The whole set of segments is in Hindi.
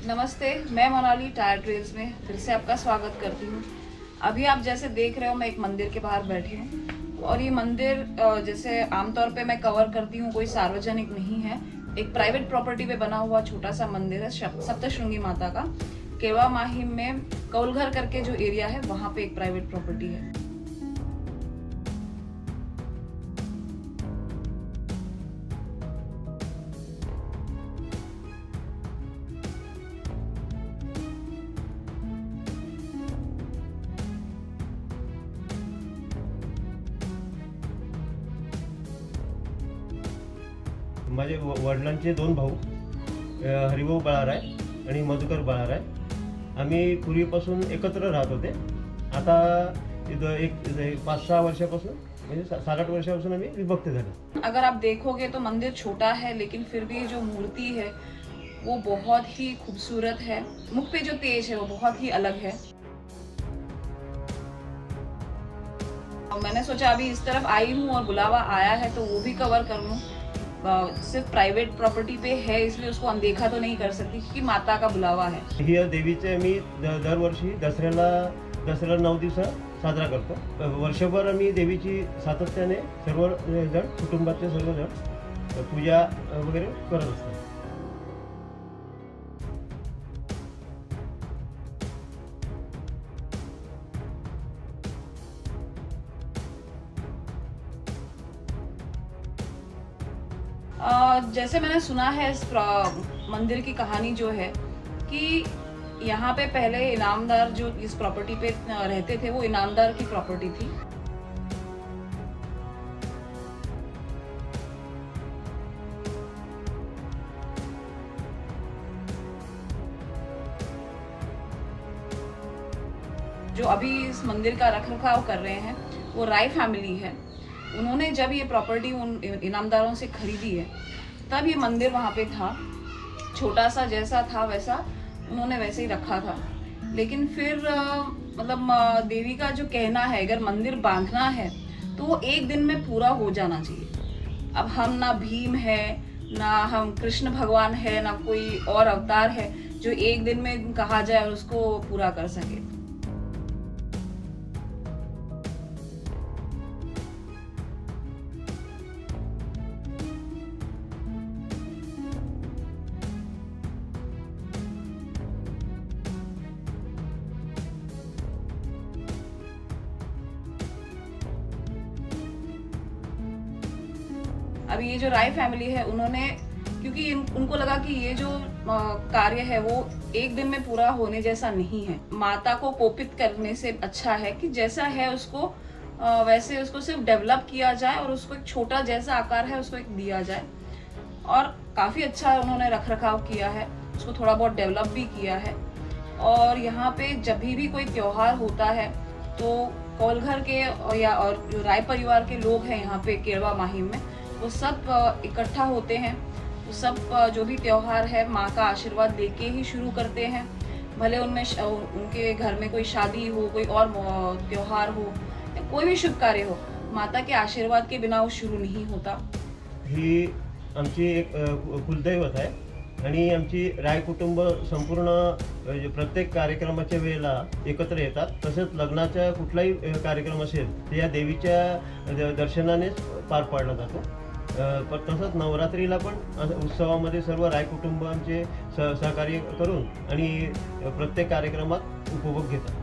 नमस्ते, मैं मोनाली टायर ट्रेल्स में फिर से आपका स्वागत करती हूँ। अभी आप जैसे देख रहे हो, मैं एक मंदिर के बाहर बैठी हूँ और ये मंदिर जैसे आमतौर पे मैं कवर करती हूँ, कोई सार्वजनिक नहीं है। एक प्राइवेट प्रॉपर्टी पे बना हुआ छोटा सा मंदिर है सप्तशृंगी माता का। केवा माहिम में कौलघर करके जो एरिया है, वहाँ पे एक प्राइवेट प्रॉपर्टी है। माझे वडिलांचे दोन भाऊ हरिभाऊ बळाराय आणि मधुकर बळाराय. आम्ही पूर्वीपासून एकत्र राहत होते. आता इथं एक 5-6 वर्षापासून म्हणजे 7-8 वर्षापासून आम्ही विभक्त झालो. अगर आप देखोगे तो मंदिर छोटा है, लेकिन फिर भी जो मूर्ति है वो बहुत ही खूबसूरत है। मुख पे जो तेज है वो बहुत ही अलग है। और मैंने सोचा अभी इस तरफ आई हूँ और बुलावा आया है तो वो भी कवर कर लूँ। सिर्फ प्राइवेट प्रॉपर्टी पे है इसलिए उसको अनदेखा तो नहीं कर सकती, क्योंकि माता का बुलावा है। ही देवीचे आम्ही दरवर्षी दसऱ्याला 9 दिवस साजरा करतो. वर्षभर आम्ही देवीची सातत्याने सर्वजण कुटुंबातले सर्वजण पूजा वगैरे करत असतो. जैसे मैंने सुना है इस मंदिर की कहानी जो है कि यहाँ पे पहले इनामदार जो इस प्रॉपर्टी पे रहते थे, वो इनामदार की प्रॉपर्टी थी। जो अभी इस मंदिर का रखरखाव कर रहे हैं वो राय फैमिली है। उन्होंने जब ये प्रॉपर्टी उन इनामदारों से खरीदी है, तब ये मंदिर वहाँ पे था। छोटा सा जैसा था वैसा उन्होंने वैसे ही रखा था। लेकिन फिर मतलब देवी का जो कहना है, अगर मंदिर बांधना है तो वो एक दिन में पूरा हो जाना चाहिए। अब हम ना भीम है, ना हम कृष्ण भगवान है, ना कोई और अवतार है जो एक दिन में कहा जाए और उसको पूरा कर सके। अभी ये जो राय फैमिली है, उन्होंने क्योंकि उनको लगा कि ये जो कार्य है वो एक दिन में पूरा होने जैसा नहीं है। माता को कोपित करने से अच्छा है कि जैसा है उसको वैसे उसको सिर्फ डेवलप किया जाए और उसको एक छोटा जैसा आकार है उसको एक दिया जाए। और काफ़ी अच्छा उन्होंने रखरखाव किया है, उसको थोड़ा बहुत डेवलप भी किया है। और यहाँ पे जब भी कोई त्योहार होता है तो कौलघर के और जो राय परिवार के लोग हैं यहाँ पे केरवा माहिम में, वो सब इकट्ठा होते हैं। वो सब जो भी त्योहार है माँ का आशीर्वाद लेके ही शुरू करते हैं। भले उनमें उनके घर में कोई शादी हो, कोई और त्योहार हो या कोई भी शुभ कार्य हो, माता के आशीर्वाद के बिना वो शुरू नहीं होता। ही आमची एक कुलदैवत आहे आणि आमची राय कुटुंब संपूर्ण प्रत्येक कार्यक्रमाच्या वेळेला एकत्र येतात. तसेच लग्नाचा कुठलाही कार्यक्रम असेल तर या देवीच्या दर्शनानेच पार पाडला जातो. पण तसंच नवरात्रीला पण उत्सवामध्ये सर्व राय कुटुंब आमचे सहकार्य करून आणि प्रत्येक कार्यक्रमात उपभोग घेतात.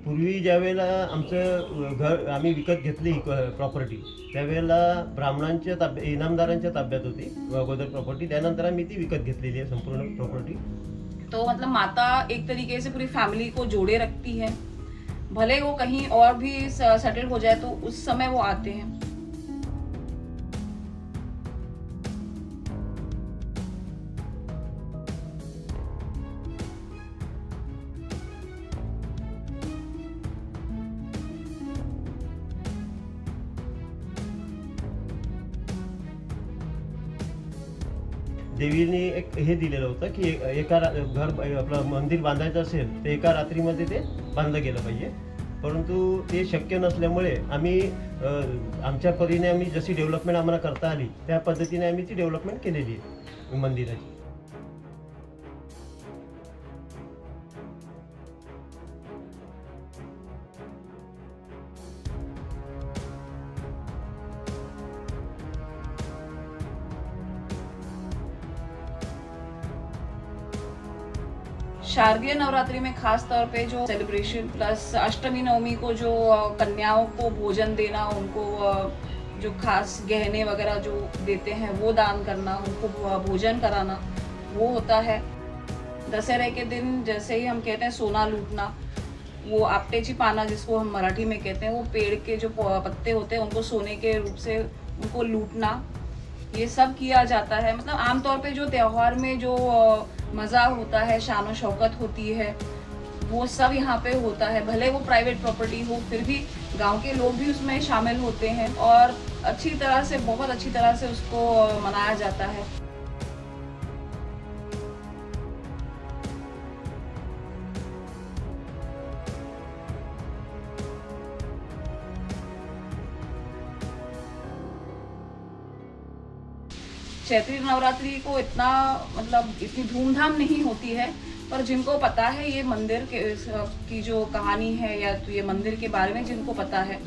पूर्वी ज्यावेळेला आमचं घर आम्ही विकत घेतली प्रॉपर्टी, त्यावेळेला ब्राह्मणांच्या इनामदारांच्या ताब्यात होती अगोदर प्रॉपर्टी. त्यानंतर आम्ही ती विकत घेतलेली आहे संपूर्ण प्रॉपर्टी. तो मतलब माता एक तरीके से पूरी फैमिली को जोड़े रखती है। भले वो कहीं और भी सेटल हो जाए तो उस समय वो आते हैं। देवीने एक हे दिलेलं होतं की घर आपलं मंदिर बांधायचं असेल तर एका रात्रीमध्ये ते बांधलं गेलं पाहिजे. परंतु ते शक्य नसल्यामुळे आम्ही आमच्या परीने आम्ही जशी डेव्हलपमेंट आम्हाला करता आली त्या पद्धतीने आम्ही ती डेव्हलपमेंट केलेली आहे मंदिराची. शारदीय नवरात्रि में खास तौर पे जो सेलिब्रेशन प्लस अष्टमी नवमी को जो कन्याओं को भोजन देना, उनको जो खास गहने वगैरह जो देते हैं वो दान करना, उनको भोजन कराना, वो होता है. दशहरे के दिन जैसे ही हम कहते हैं सोना लूटना, वो आपटेची पाना जिसको हम मराठी में कहते हैं, वो पेड़ के जो पत्ते होते हैं उनको सोने के रूप से उनको लूटना, ये सब किया जाता है. मतलब आमतौर पे जो त्यौहार में जो मज़ा होता है, शान शौकत होती है, वो सब यहाँ पे होता है. भले वो प्राइवेट प्रॉपर्टी हो, फिर भी गांव के लोग भी उसमें शामिल होते हैं और अच्छी तरह से, बहुत अच्छी तरह से उसको मनाया जाता है. चैत्री नवरात्रि को इतना मतलब इतनी धूमधाम नहीं होती है, पर जिनको पता है ये मंदिर की जो कहानी है या तो ये मंदिर के बारे में जिनको पता है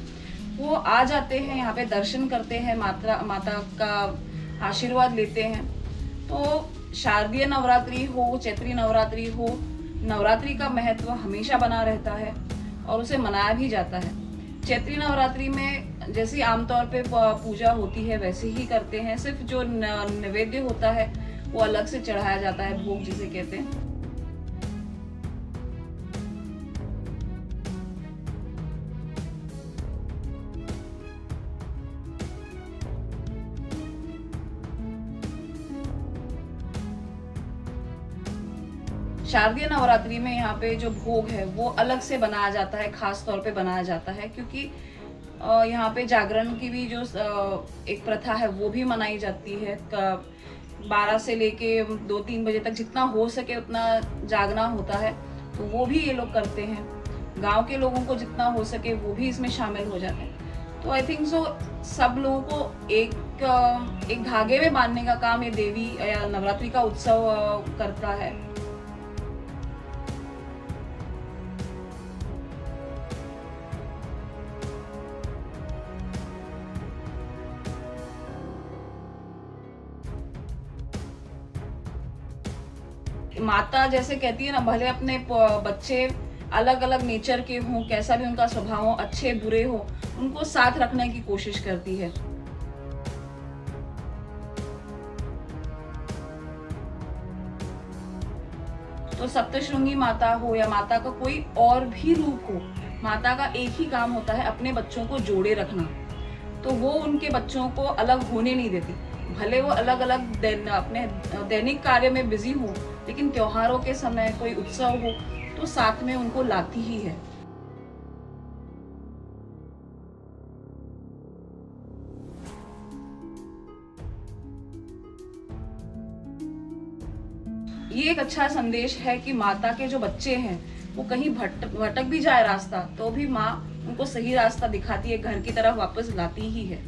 वो आ जाते हैं यहाँ पे, दर्शन करते हैं, माता का आशीर्वाद लेते हैं. तो शारदीय नवरात्रि हो, चैत्री नवरात्रि हो, नवरात्रि का महत्व हमेशा बना रहता है और उसे मनाया भी जाता है. चैत्री नवरात्रि में जैसी आमतौर पे पूजा होती है वैसे ही करते हैं, सिर्फ जो नैवेद्य होता है वो अलग से चढ़ाया जाता है, भोग जिसे कहते हैं. शारदीय नवरात्रि में यहाँ पे जो भोग है वो अलग से बनाया जाता है, खास तौर पे बनाया जाता है, क्योंकि यहाँ पे जागरण की भी जो एक प्रथा है वो भी मनाई जाती है. 12 से लेके 2-3 बजे तक जितना हो सके उतना जागना होता है, तो वो भी ये लोग करते हैं. गांव के लोगों को जितना हो सके वो भी इसमें शामिल हो जाते हैं. तो आई थिंक सो सब लोगों को एक धागे में बांधने का काम ये देवी या नवरात्रि का उत्सव करता है. माता जैसे कहती है ना, भले अपने बच्चे अलग अलग नेचर के हों, कैसा भी उनका स्वभाव हो, अच्छे बुरे हो, उनको साथ रखने की कोशिश करती है. तो सप्तशृंगी माता हो या माता का कोई और भी रूप हो, माता का एक ही काम होता है अपने बच्चों को जोड़े रखना. तो वो उनके बच्चों को अलग होने नहीं देती. भले वो अलग अलग अपने दैनिक कार्य में बिजी हो, लेकिन त्योहारों के समय कोई उत्सव हो तो साथ में उनको लाती ही है. ये एक अच्छा संदेश है कि माता के जो बच्चे हैं वो कहीं भटक भी जाए रास्ता, तो भी माँ उनको सही रास्ता दिखाती है, घर की तरफ वापस लाती ही है.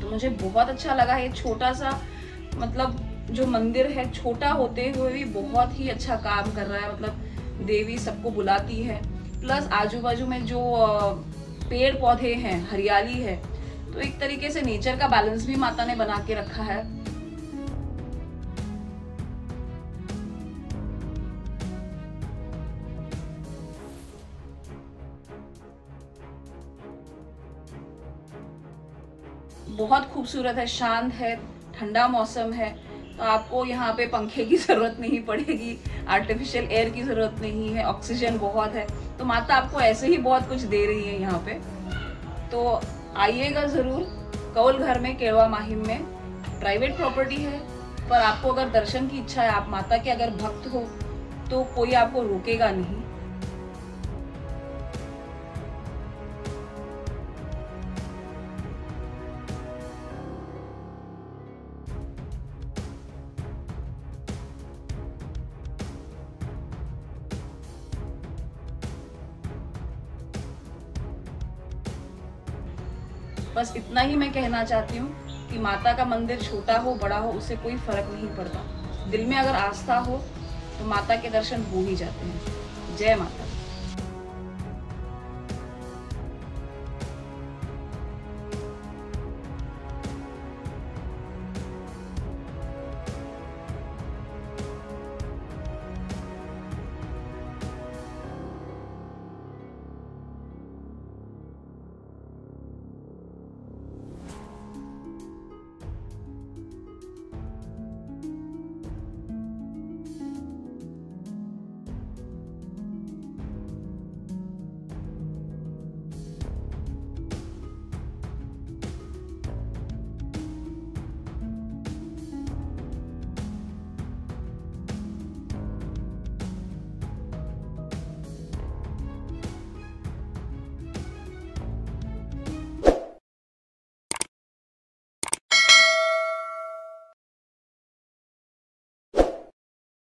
मुझे बहुत अच्छा लगा ये छोटा सा, मतलब जो मंदिर है छोटा होते हुए भी बहुत ही अच्छा काम कर रहा है. मतलब देवी सबको बुलाती है, प्लस आजू बाजू में जो पेड़ पौधे हैं, हरियाली है, तो एक तरीके से नेचर का बैलेंस भी माता ने बना के रखा है. बहुत खूबसूरत है, शांत है, ठंडा मौसम है, तो आपको यहाँ पे पंखे की जरूरत नहीं पड़ेगी, आर्टिफिशियल एयर की जरूरत नहीं है, ऑक्सीजन बहुत है. तो माता आपको ऐसे ही बहुत कुछ दे रही है यहाँ पे. तो आइएगा जरूर. कौल घर में केड़वा माहिम में प्राइवेट प्रॉपर्टी है, पर आपको अगर दर्शन की इच्छा है, आप माता के अगर भक्त हो, तो कोई आपको रोकेगा नहीं. बस इतना ही मैं कहना चाहती हूँ कि माता का मंदिर छोटा हो बड़ा हो उससे कोई फर्क नहीं पड़ता। दिल में अगर आस्था हो तो माता के दर्शन हो ही जाते हैं। जय माता।